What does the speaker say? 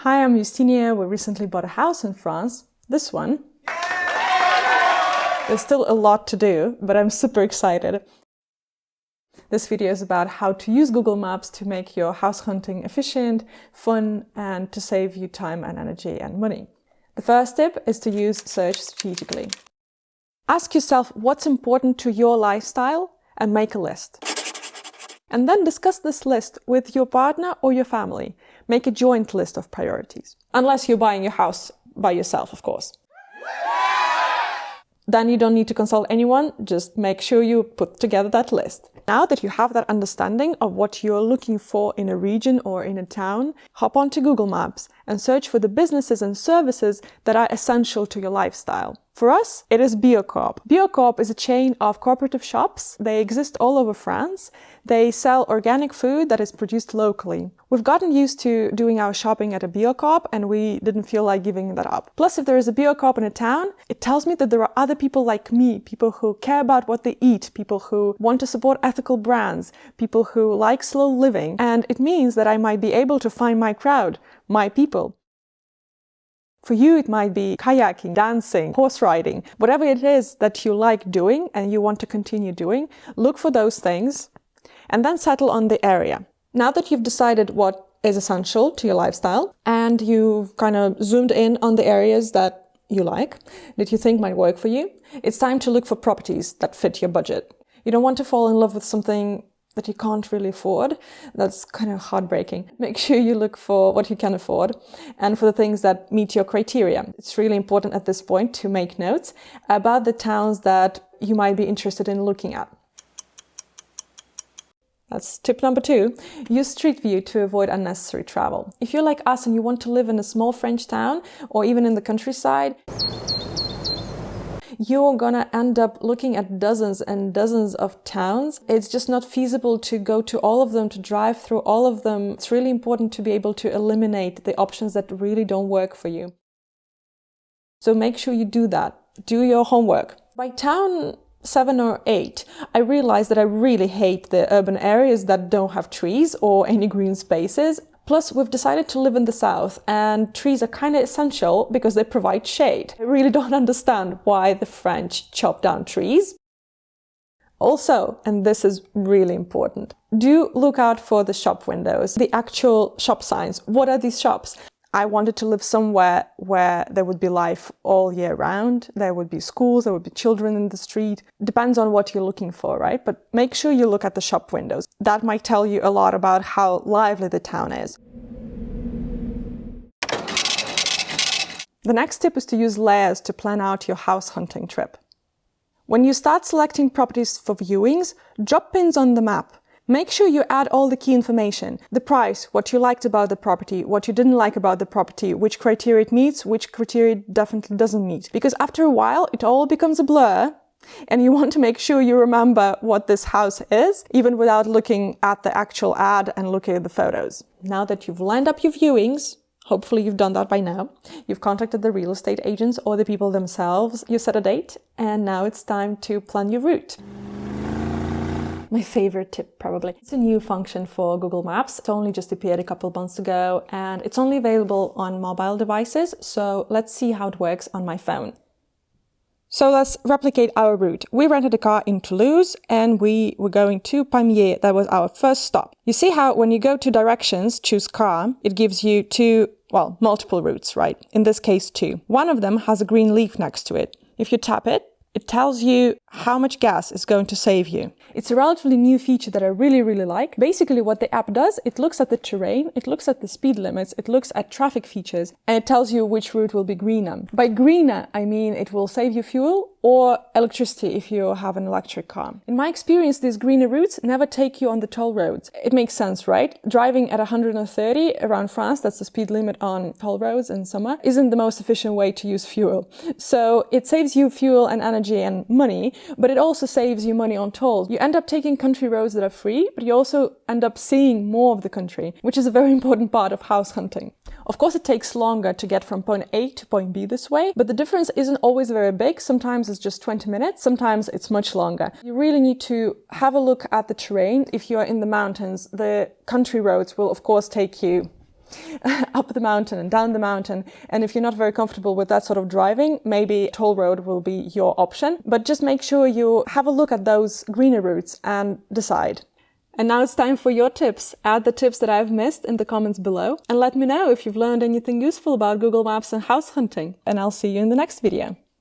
Hi, I'm Yustiniya. We recently bought a house in France. This one. There's still a lot to do, but I'm super excited. This video is about how to use Google Maps to make your house hunting efficient, fun, and to save you time and energy and money. The first tip is to use search strategically. Ask yourself what's important to your lifestyle and make a list. And then discuss this list with your partner or your family. Make a joint list of priorities. Unless you're buying your house by yourself, of course. Then you don't need to consult anyone, just make sure you put together that list. Now that you have that understanding of what you're looking for in a region or in a town, hop onto Google Maps and search for the businesses and services that are essential to your lifestyle. For us, it is Biocoop. Biocoop is a chain of cooperative shops. They exist all over France. They sell organic food that is produced locally. We've gotten used to doing our shopping at a Biocoop and we didn't feel like giving that up. Plus, if there is a Biocoop in a town, it tells me that there are other people like me, people who care about what they eat, people who want to support ethical brands, people who like slow living. And it means that I might be able to find my crowd, my people. For you, it might be kayaking, dancing, horse riding, whatever it is that you like doing and you want to continue doing, look for those things and then settle on the area. Now that you've decided what is essential to your lifestyle and you've kind of zoomed in on the areas that you like, that you think might work for you, it's time to look for properties that fit your budget. You don't want to fall in love with something that you can't really afford. That's kind of heartbreaking. Make sure you look for what you can afford and for the things that meet your criteria. It's really important at this point to make notes about the towns that you might be interested in looking at. That's tip number 2. Use Street View to avoid unnecessary travel. If you're like us and you want to live in a small French town or even in the countryside, you're gonna end up looking at dozens and dozens of towns. It's just not feasible to go to all of them, to drive through all of them. It's really important to be able to eliminate the options that really don't work for you. So make sure you do that. Do your homework. By town 7 or 8, I realized that I really hate the urban areas that don't have trees or any green spaces. Plus, we've decided to live in the south, and trees are kind of essential because they provide shade. I really don't understand why the French chop down trees. Also, and this is really important, do look out for the shop windows, the actual shop signs. What are these shops? I wanted to live somewhere where there would be life all year round. There would be schools, there would be children in the street. Depends on what you're looking for, right? But make sure you look at the shop windows. That might tell you a lot about how lively the town is. The next tip is to use layers to plan out your house hunting trip. When you start selecting properties for viewings, drop pins on the map. Make sure you add all the key information, the price, what you liked about the property, what you didn't like about the property, which criteria it meets, which criteria it definitely doesn't meet. Because after a while, it all becomes a blur and you want to make sure you remember what this house is, even without looking at the actual ad and looking at the photos. Now that you've lined up your viewings, hopefully you've done that by now, you've contacted the real estate agents or the people themselves, you set a date, and now it's time to plan your route. My favorite tip, probably. It's a new function for Google Maps. It only just appeared a couple months ago and it's only available on mobile devices. So let's see how it works on my phone. So let's replicate our route. We rented a car in Toulouse and we were going to Pamiers. That was our first stop. You see how when you go to directions, choose car, it gives you multiple routes, right? In this case, 2. One of them has a green leaf next to it. If you tap it, it tells you how much gas is going to save you. It's a relatively new feature that I really, really like. Basically, what the app does, it looks at the terrain, it looks at the speed limits, it looks at traffic features, and it tells you which route will be greener. By greener, I mean it will save you fuel or electricity if you have an electric car. In my experience, these greener routes never take you on the toll roads. It makes sense, right? Driving at 130 around France, that's the speed limit on toll roads in summer, isn't the most efficient way to use fuel. So it saves you fuel and energy and money, but it also saves you money on tolls. You end up taking country roads that are free, but you also end up seeing more of the country, which is a very important part of house hunting. Of course, it takes longer to get from point A to point B this way, but the difference isn't always very big. Sometimes it's just 20 minutes, sometimes it's much longer. You really need to have a look at the terrain. If you're in the mountains, the country roads will of course take you up the mountain and down the mountain. And if you're not very comfortable with that sort of driving, maybe toll road will be your option. But just make sure you have a look at those greener routes and decide. And now it's time for your tips. Add the tips that I've missed in the comments below and let me know if you've learned anything useful about Google Maps and house hunting. And I'll see you in the next video.